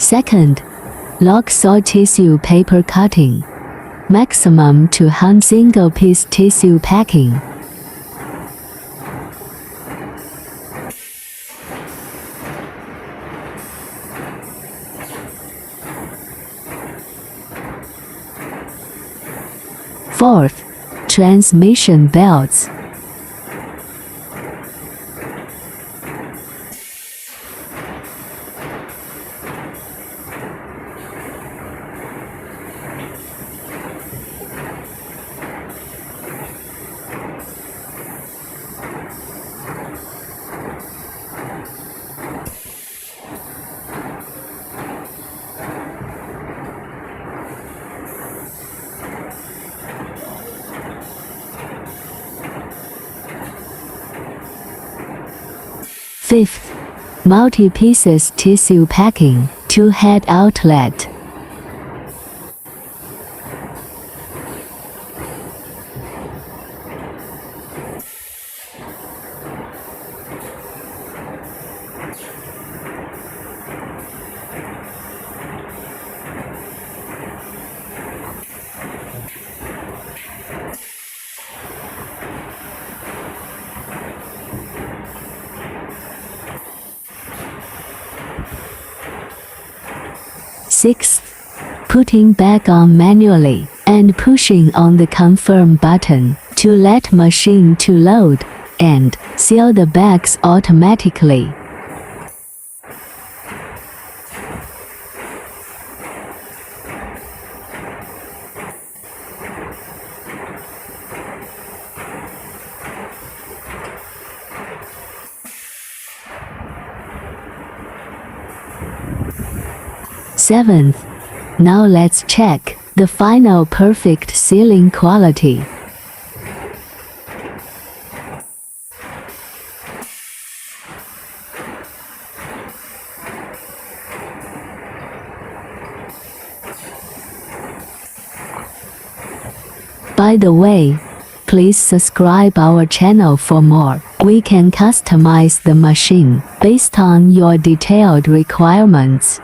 Second, log saw tissue paper cutting. Maximum to hand single-piece tissue packing. Fourth, transmission belts. Fifth, multi-pieces tissue packing, 2-head outlet. Sixth, putting bag on manually and pushing on the confirm button to let machine to load and seal the bags automatically. Seventh, now let's check the final perfect sealing quality. By the way, please subscribe our channel for more. We can customize the machine based on your detailed requirements.